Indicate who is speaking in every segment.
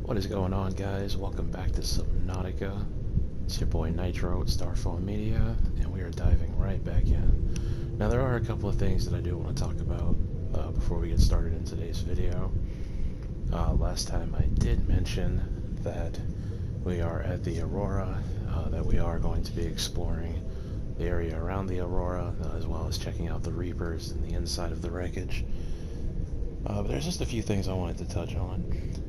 Speaker 1: What is going on, guys? Welcome back to Subnautica. It's your boy Nitro at STARFALL Media, and we are diving right back in. Now, there are a couple of things that I do want to talk about before we get started in today's video. Last time I did mention that we are at the AURORA, that we are going to be exploring the area around the AURORA, as well as checking out the Reapers and the inside of the wreckage. But there's just a few things I wanted to touch on.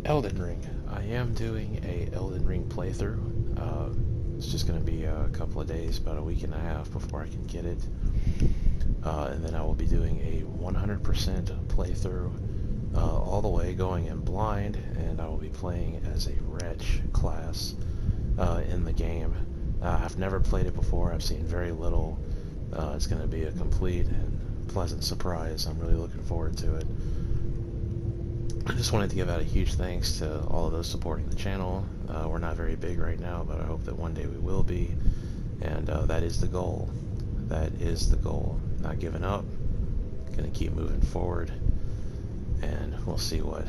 Speaker 1: Elden Ring. I am doing a Elden Ring playthrough. It's just going to be a couple of days, about a week and a half before I can get it. And then I will be doing a 100% playthrough all the way, going in blind, and I will be playing as a wretch class in the game. I've never played it before. I've seen very little. It's going to be a complete and pleasant surprise. I'm really looking forward to it. I just wanted to give out a huge thanks to all of those supporting the channel. We're not very big right now, but I hope that one day we will be, and that is the goal. That is the goal. Not giving up. Gonna keep moving forward, and we'll see what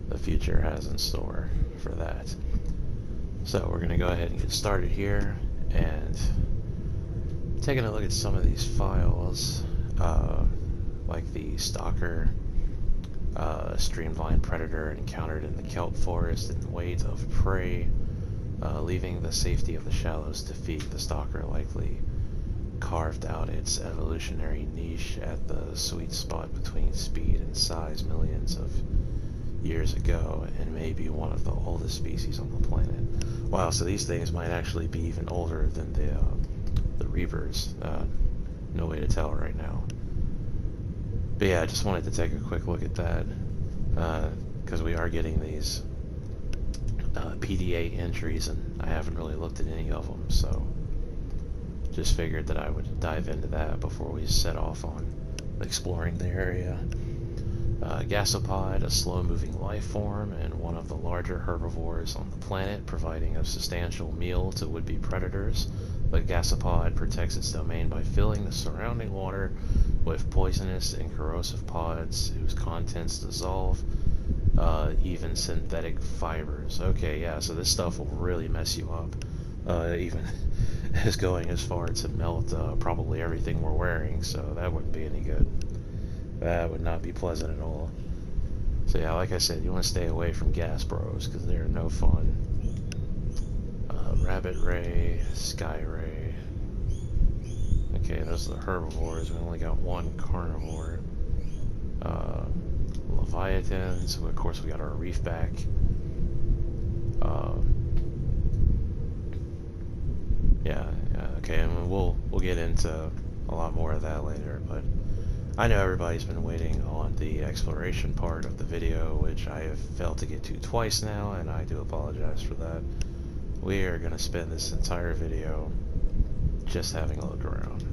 Speaker 1: the future has in store for that. So we're gonna go ahead and get started here, and taking a look at some of these files, like the Stalker streamlined predator encountered in the kelp forest in weight of prey, leaving the safety of the shallows to feed. The stalker likely carved out its evolutionary niche at the sweet spot between speed and size millions of years ago, and may be one of the oldest species on the planet. Wow, so these things might actually be even older than the Reapers. No way to tell right now. But yeah, I just wanted to take a quick look at that, because we are getting these PDA entries, and I haven't really looked at any of them, so just figured that I would dive into that before we set off on exploring the area. Gasopod, a slow-moving life form and one of the larger herbivores on the planet, providing a substantial meal to would-be predators. The gasopod protects its domain by filling the surrounding water with poisonous and corrosive pods whose contents dissolve even synthetic fibers. Okay, yeah, so this stuff will really mess you up. Even is going as far to melt probably everything we're wearing, so that wouldn't be any good. That would not be pleasant at all. So yeah, like I said, you want to stay away from gas bros, because they're no fun. Rabbit ray, sky ray. Okay, those are the herbivores. We only got one carnivore. Leviathans. Of course, we got our reef back. Yeah, okay, and we'll get into a lot more of that later, but I know everybody's been waiting on the exploration part of the video, which I have failed to get to twice now, and I do apologize for that. We are going to spend this entire video just having a look around.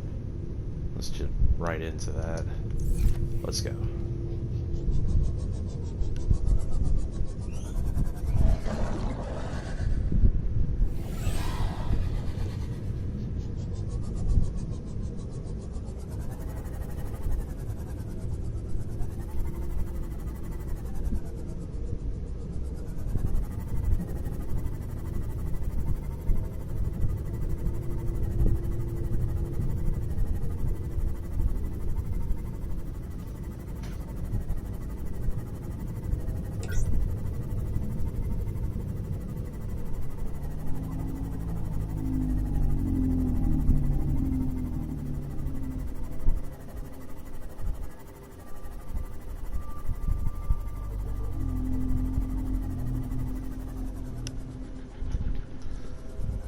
Speaker 1: Let's jump right into that. Let's go.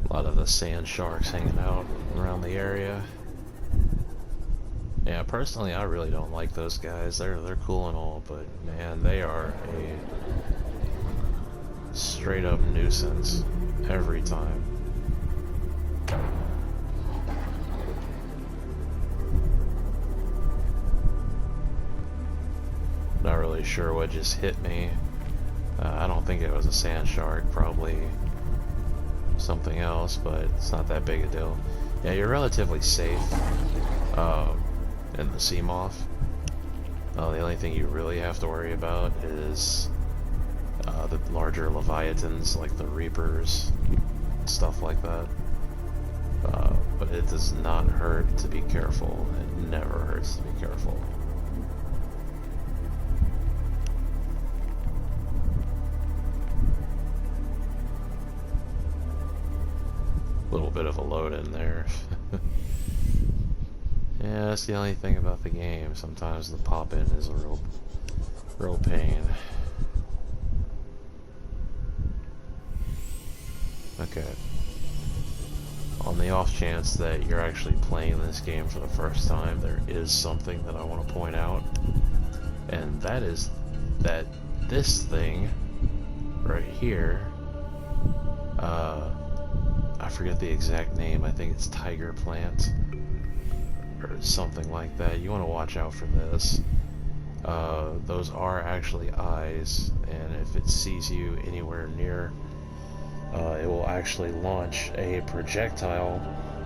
Speaker 1: A lot of the sand sharks hanging out around the area. Yeah, personally, I really don't like those guys. They're cool and all, but man, they are a straight up nuisance every time. Not really sure what just hit me. I don't think it was a sand shark, probably something else, but it's not that big a deal. Yeah, you're relatively safe in the sea moth. The only thing you really have to worry about is the larger leviathans like the reapers, stuff like that. But it does not hurt to be careful. It never hurts to be careful. Little bit of a load in there. Yeah, that's the only thing about the game. Sometimes the pop-in is a real pain. Okay. On the off chance that you're actually playing this game for the first time, there is something that I want to point out. And that is that this thing right here, I forget the exact name, I think it's tiger plant or something like that. You want to watch out for this. Those are actually eyes, and if it sees you anywhere near, it will actually launch a projectile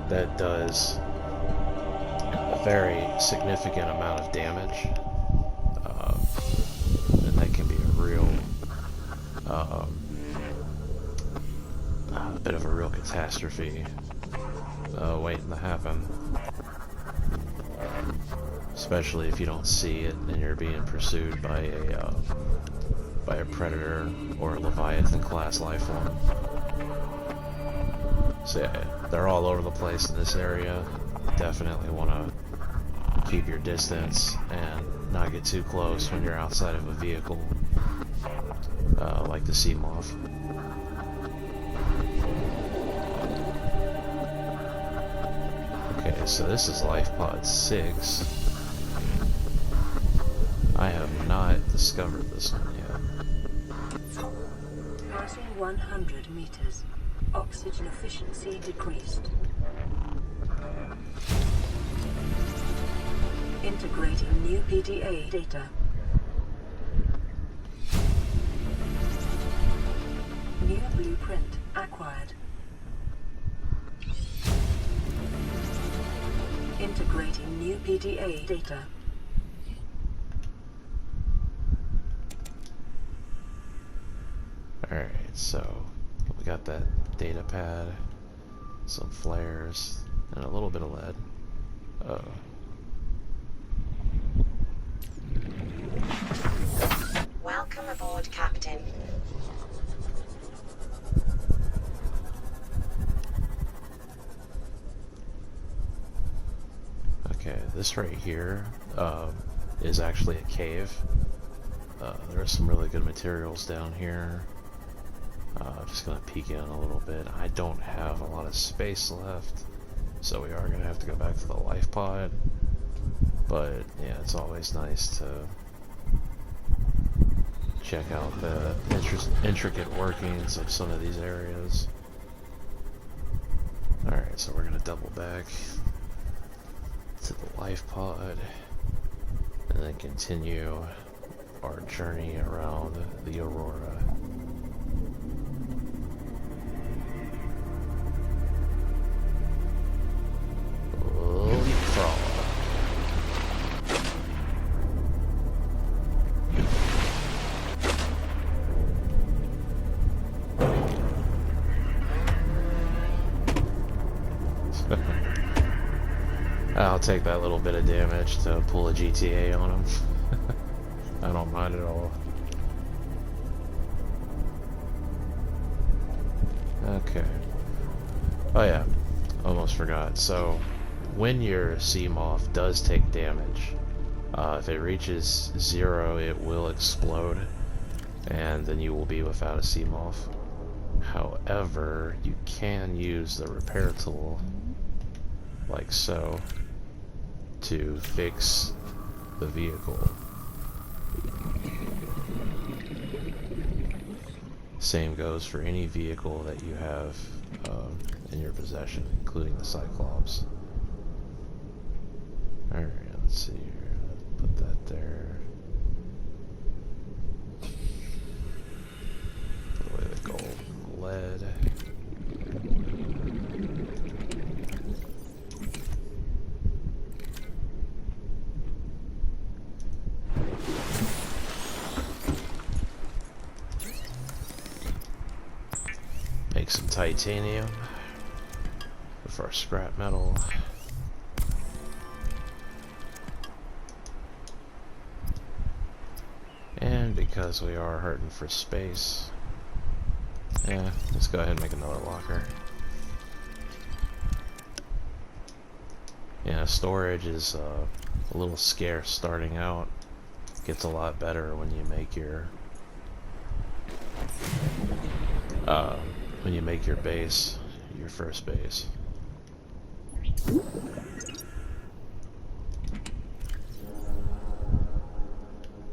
Speaker 1: that does a very significant amount of damage, and that can be a real a bit of a real catastrophe waiting to happen, especially if you don't see it and you're being pursued by a predator or a leviathan class life form. So yeah, they're all over the place in this area. Definitely want to keep your distance and not get too close when you're outside of a vehicle, like the sea moth. Okay, so this is life pod 6. I have not discovered this one yet.
Speaker 2: Passing 100 meters. Oxygen efficiency decreased. Integrating new PDA data. New blueprint acquired. Integrating new PDA data.
Speaker 1: Alright, so we got that data pad, some flares, and a little bit of lead.
Speaker 3: Welcome aboard, Captain.
Speaker 1: Okay, this right here is actually a cave. There are some really good materials down here. I'm just gonna peek in a little bit. I don't have a lot of space left, so we are gonna have to go back to the life pod. But yeah, it's always nice to check out the intricate workings of some of these areas. Alright, so we're gonna double back to the life pod and then continue our journey around the Aurora. I'll take that little bit of damage to pull a GTA on him. I don't mind at all. Okay. Oh yeah, almost forgot. So, when your sea moth does take damage, if it reaches 0, it will explode, and then you will be without a sea moth. However, you can use the repair tool, like so, to fix the vehicle. Same goes for any vehicle that you have in your possession, including the Cyclops. Alright, let's see here. Put that there. Put away the gold and lead. titanium with our scrap metal. And because we are hurting for space, yeah, let's go ahead and make another locker. Yeah, storage is a little scarce starting out. Gets a lot better when you make your base, your first base.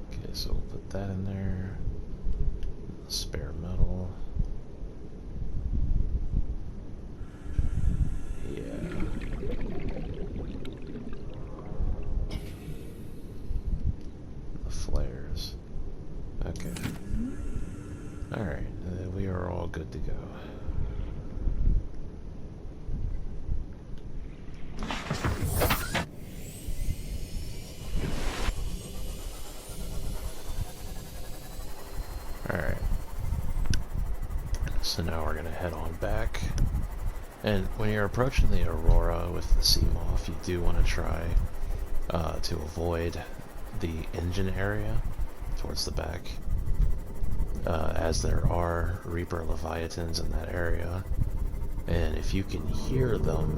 Speaker 1: Okay, so we'll put that in there. Spare metal. Yeah. The flares. Okay. Alright, we are all good to go. Alright. So now we're gonna head on back. And when you're approaching the Aurora with the Seamoth, you do want to try to avoid the engine area towards the back, as there are Reaper Leviathans in that area, and if you can hear them,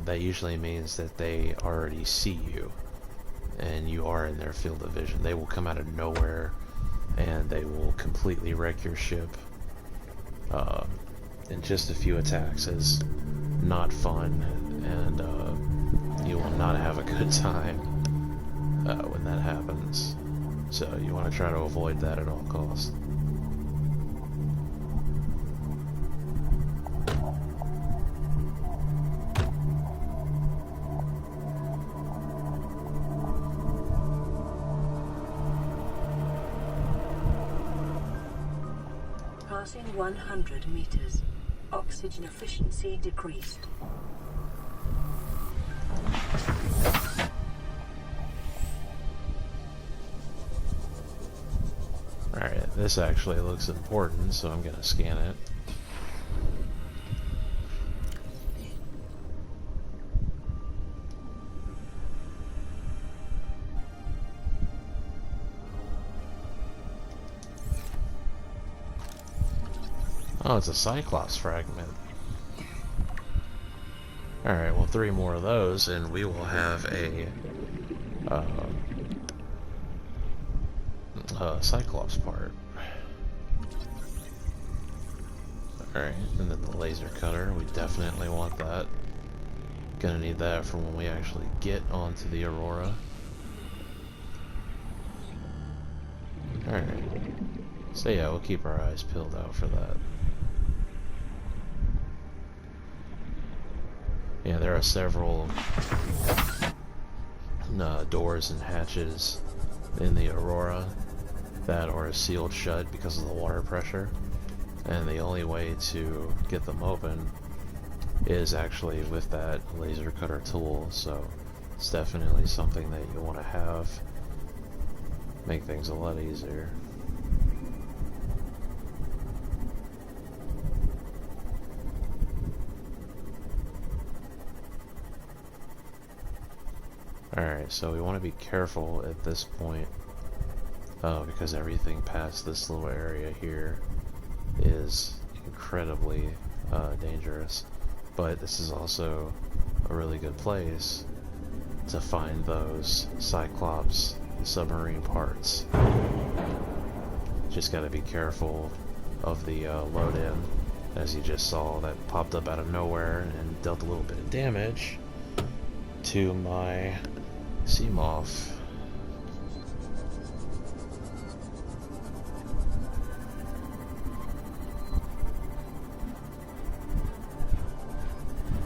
Speaker 1: that usually means that they already see you and you are in their field of vision. They will come out of nowhere and they will completely wreck your ship in just a few attacks. Is not fun, and you will not have a good time when that happens. So you want to try to avoid that at all costs.
Speaker 2: Passing 100 meters. Oxygen efficiency decreased.
Speaker 1: Alright, this actually looks important, so I'm gonna scan it. Oh, it's a Cyclops fragment. Alright, well, 3 more of those, and we will have a Cyclops part. Alright, and then the laser cutter, we definitely want that. Gonna need that for when we actually get onto the Aurora. Alright, so yeah, we'll keep our eyes peeled out for that. Yeah, there are several doors and hatches in the Aurora that are sealed shut because of the water pressure, and the only way to get them open is actually with that laser cutter tool, so it's definitely something that you want to have. Make things a lot easier. Alright, so we want to be careful at this point, because everything past this little area here is incredibly dangerous. But this is also a really good place to find those Cyclops submarine parts. Just gotta be careful of the load-in, as you just saw, that popped up out of nowhere and dealt a little bit of damage to my Seamoth.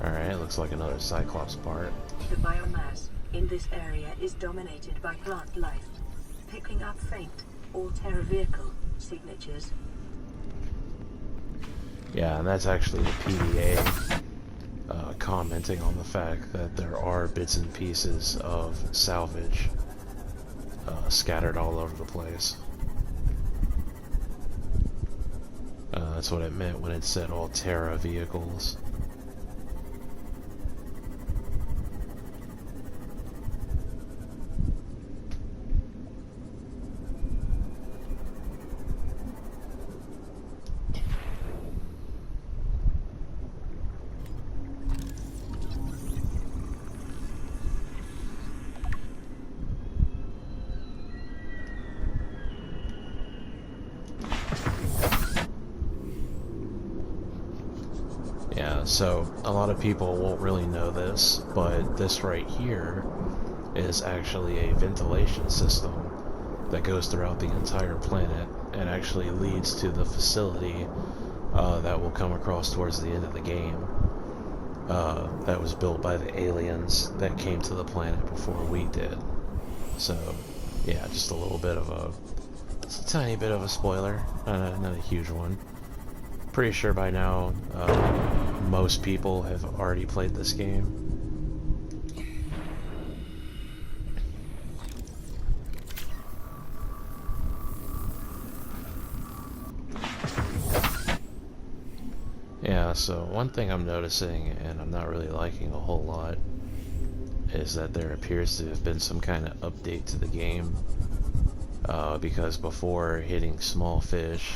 Speaker 1: Alright, looks like another Cyclops part.
Speaker 2: The biomass in this area is dominated by plant life, picking up faint all-terra vehicle signatures.
Speaker 1: Yeah, and that's actually the PDA commenting on the fact that there are bits and pieces of salvage scattered all over the place. That's what it meant when it said Altera vehicles. Yeah, so a lot of people won't really know this, but this right here is actually a ventilation system that goes throughout the entire planet and actually leads to the facility that will come across towards the end of the game. That was built by the aliens that came to the planet before we did. So, yeah, just a little bit of a tiny bit of a spoiler, not a huge one. Pretty sure by now most people have already played this game. Yeah, so one thing I'm noticing, and I'm not really liking a whole lot, is that there appears to have been some kind of update to the game. Because before, hitting small fish,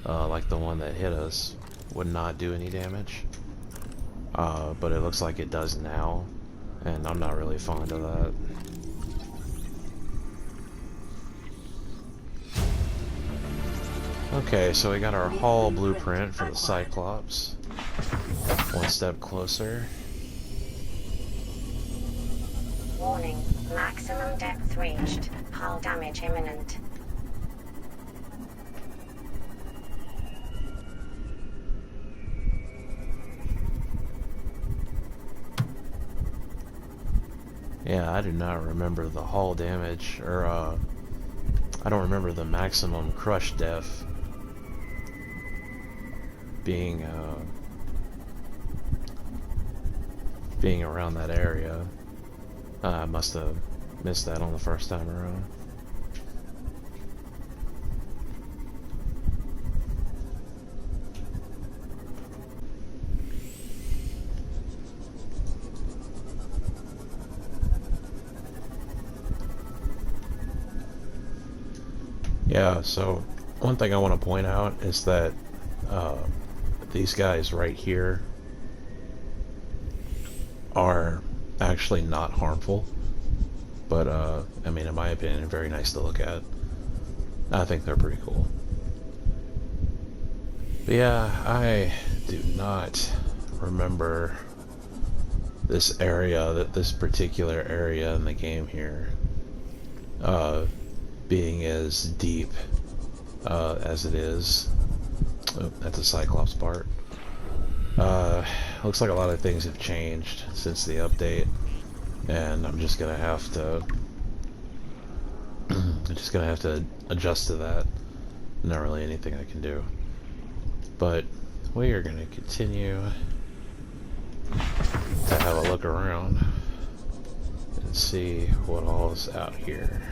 Speaker 1: like the one that hit us, would not do any damage. But it looks like it does now, and I'm not really fond of that. Okay, so we got our hull blueprint for the Cyclops. One step closer.
Speaker 3: Warning, maximum depth reached. Hull damage imminent.
Speaker 1: Yeah, I do not remember the hull damage, or I don't remember the maximum crush depth being around that area. I must have missed that on the first time around. Yeah, so one thing I want to point out is that these guys right here are actually not harmful, but I mean, in my opinion, very nice to look at. I think they're pretty cool. But yeah, I do not remember this area, this particular area in the game here, being as deep as it is. Oh, that's a Cyclops part. Looks like a lot of things have changed since the update, and I'm just gonna have to adjust to that. Not really anything I can do, but we are gonna continue to have a look around and see what all is out here.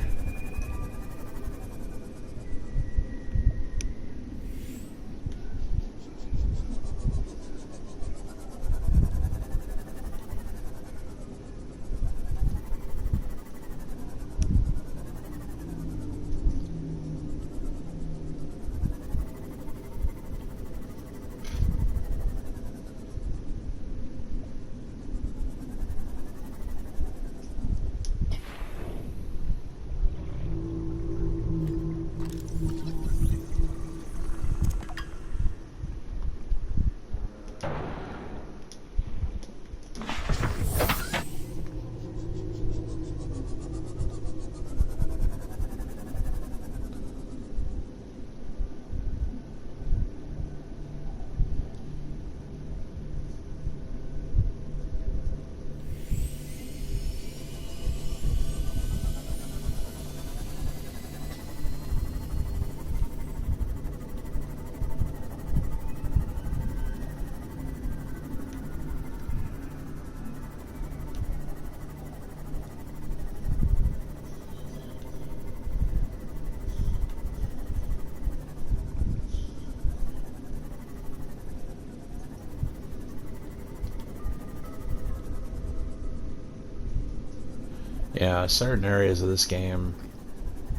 Speaker 1: Yeah, certain areas of this game,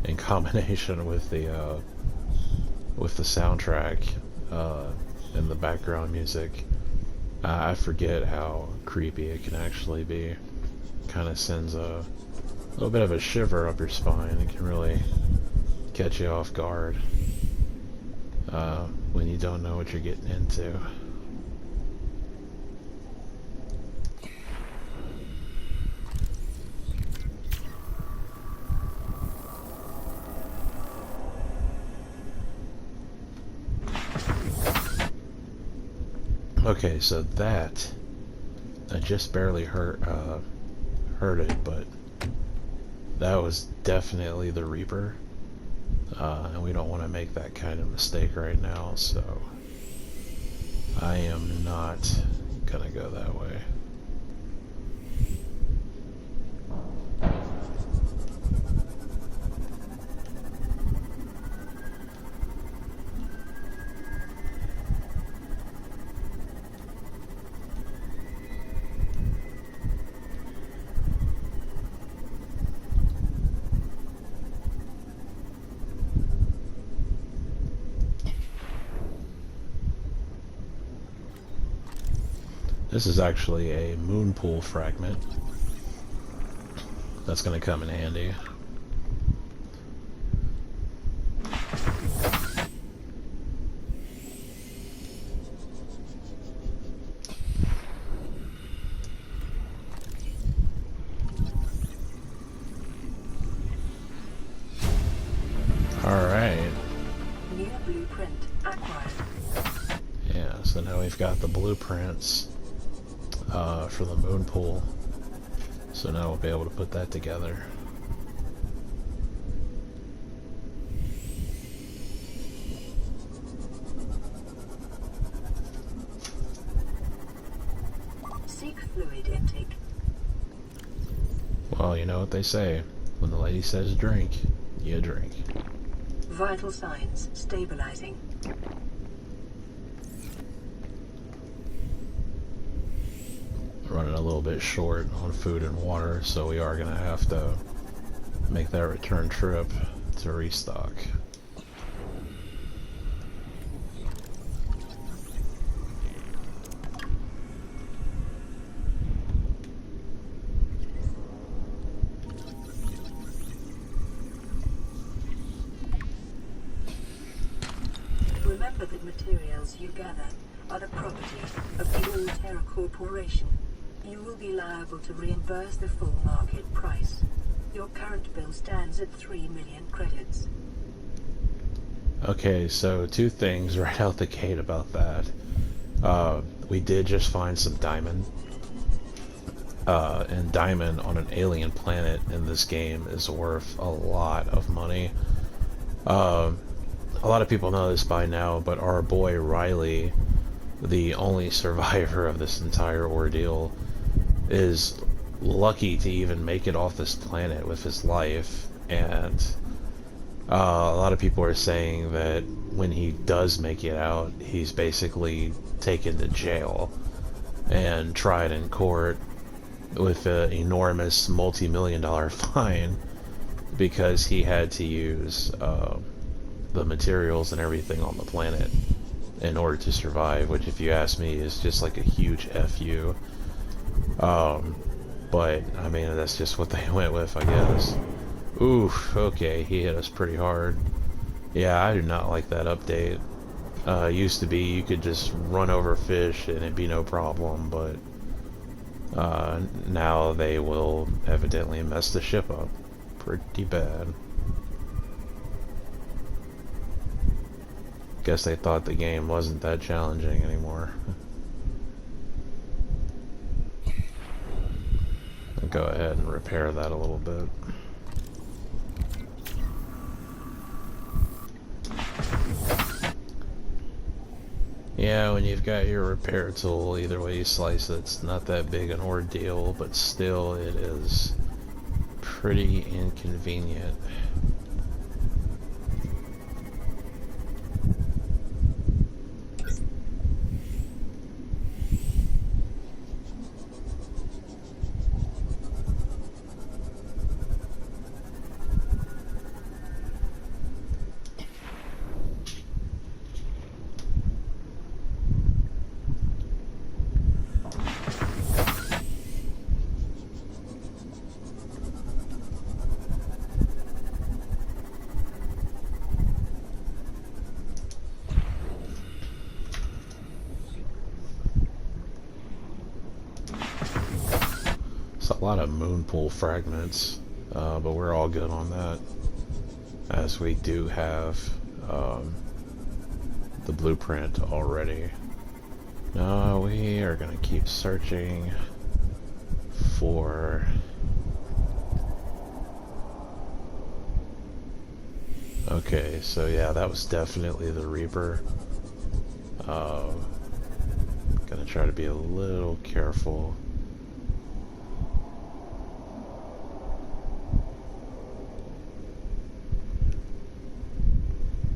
Speaker 1: in combination with the soundtrack and the background music, I forget how creepy it can actually be. Kind of sends a little bit of a shiver up your spine. It can really catch you off guard when you don't know what you're getting into. Okay, so that I just barely heard it, but that was definitely the Reaper, and we don't want to make that kind of mistake right now, so I am not gonna go that way. This is actually a moon pool fragment. That's going to come in handy. Alright.
Speaker 2: New blueprint acquired.
Speaker 1: Yeah, so now we've got the blueprints for the moon pool. So now we'll be able to put that together.
Speaker 2: Seek fluid intake.
Speaker 1: Well, you know what they say. When the lady says drink, you drink.
Speaker 2: Vital signs stabilizing.
Speaker 1: Running a little bit short on food and water, so we are going to have to make that return trip to restock.
Speaker 2: Remember that materials you gather are the property of the AURORA Corporation. You will be liable to reimburse the full market price. Your current bill stands at 3 million credits.
Speaker 1: Okay, so two things right out the gate about that. We did just find some diamond. And diamond on an alien planet in this game is worth a lot of money. A lot of people know this by now, but our boy Riley, the only survivor of this entire ordeal, is lucky to even make it off this planet with his life, and a lot of people are saying that when he does make it out, he's basically taken to jail and tried in court with an enormous multi-million-dollar fine because he had to use the materials and everything on the planet in order to survive, which, if you ask me, is just like a huge FU. But I mean, that's just what they went with, I guess. Oof, okay, he hit us pretty hard. Yeah, I do not like that update. Used to be you could just run over fish and it'd be no problem, but now they will evidently mess the ship up pretty bad. Guess they thought the game wasn't that challenging anymore. I'll go ahead and repair that a little bit. Yeah, when you've got your repair tool, either way you slice it, it's not that big an ordeal, but still it is pretty inconvenient. It's a lot of moon pool fragments, but we're all good on that, as we do have the blueprint already. Now we are gonna keep searching for okay, so yeah, that was definitely the Reaper. Gonna try to be a little careful.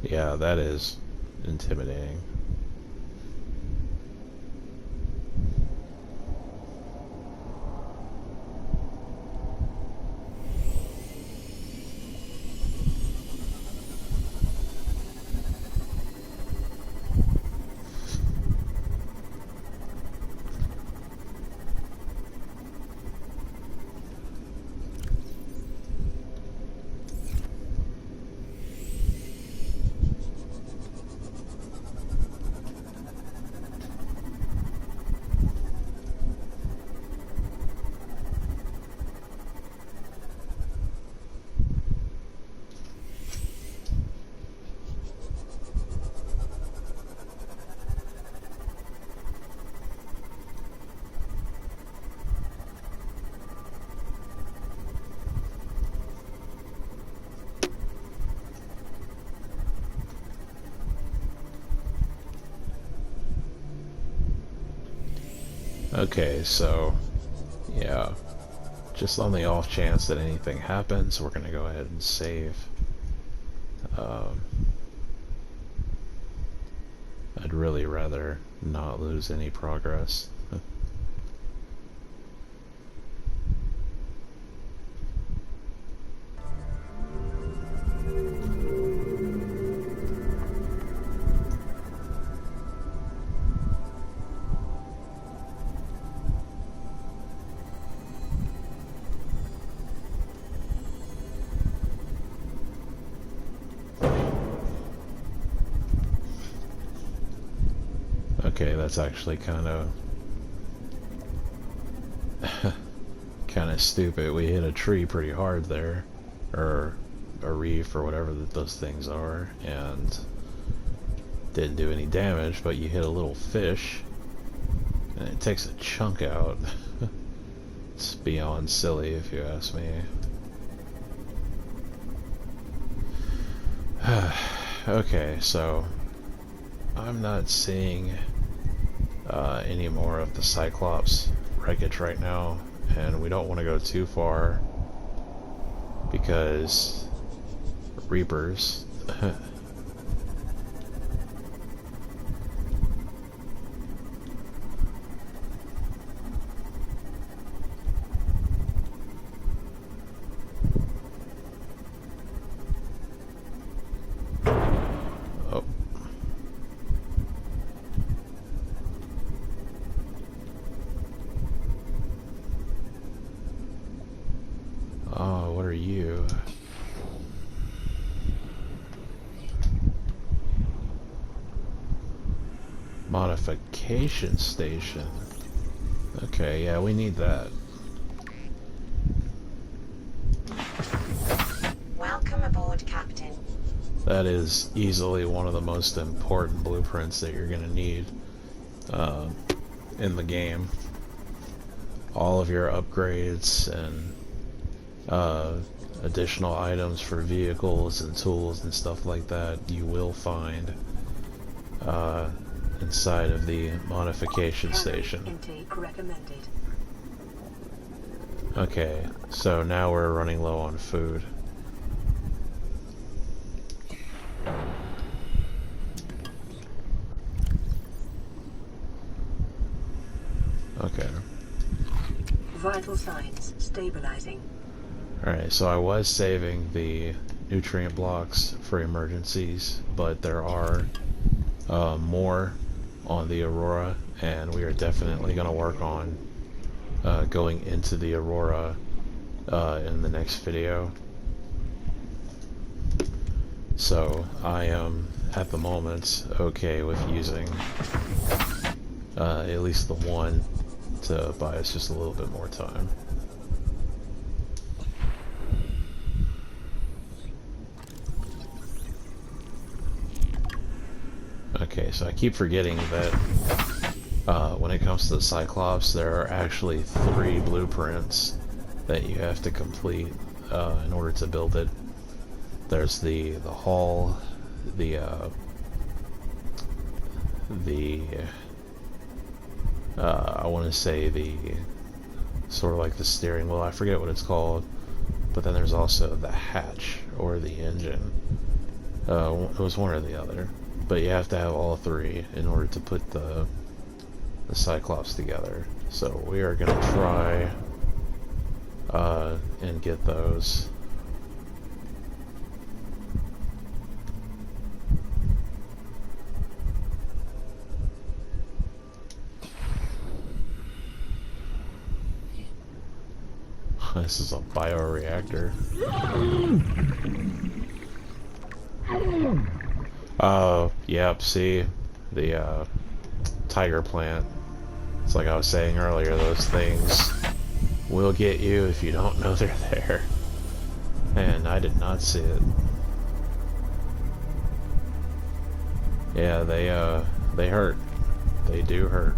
Speaker 1: Yeah, that is intimidating. Okay, so yeah, just on the off chance that anything happens, we're gonna go ahead and save. I'd really rather not lose any progress. Okay, that's actually kind of stupid. We hit a tree pretty hard there, or a reef, or whatever those things are, and didn't do any damage, but you hit a little fish and it takes a chunk out. It's beyond silly, if you ask me. Okay, so I'm not seeing any more of the Cyclops wreckage right now, and we don't want to go too far because Reapers. Oh, what are you? Modification station. Okay, yeah, we need that.
Speaker 3: Welcome aboard, Captain.
Speaker 1: That is easily one of the most important blueprints that you're gonna need in the game. All of your upgrades and additional items for vehicles and tools and stuff like that you will find inside of the modification station.
Speaker 2: Intake recommended.
Speaker 1: Okay, so now we're running low on food. Okay.
Speaker 2: Vital signs stabilizing.
Speaker 1: Alright, so I was saving the nutrient blocks for emergencies, but there are more on the Aurora, and we are definitely going to work on going into the Aurora in the next video. So I am at the moment okay with using at least the one to buy us just a little bit more time. Okay, so I keep forgetting that when it comes to the Cyclops, there are actually 3 blueprints that you have to complete in order to build it. There's the hull, I want to say the sort of like the steering wheel. I forget what it's called, but then there's also the hatch or the engine. It was one or the other, but you have to have all 3 in order to put the Cyclops together. So we are gonna try and get those. This is a bioreactor. Yep, see? The, tiger plant. It's like I was saying earlier, those things will get you if you don't know they're there. And I did not see it. Yeah, they hurt. They do hurt.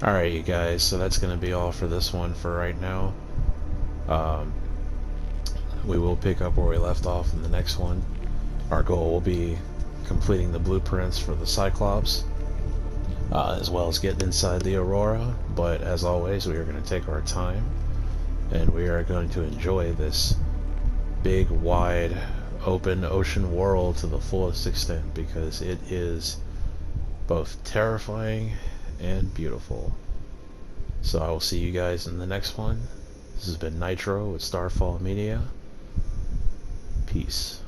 Speaker 1: Alright, you guys, so that's going to be all for this one for right now. We will pick up where we left off in the next one. Our goal will be completing the blueprints for the Cyclops, as well as getting inside the Aurora, but as always, we are going to take our time, and we are going to enjoy this big, wide, open ocean world to the fullest extent, because it is both terrifying and beautiful. So I will see you guys in the next one. This has been Nitro with Starfall Media. Peace.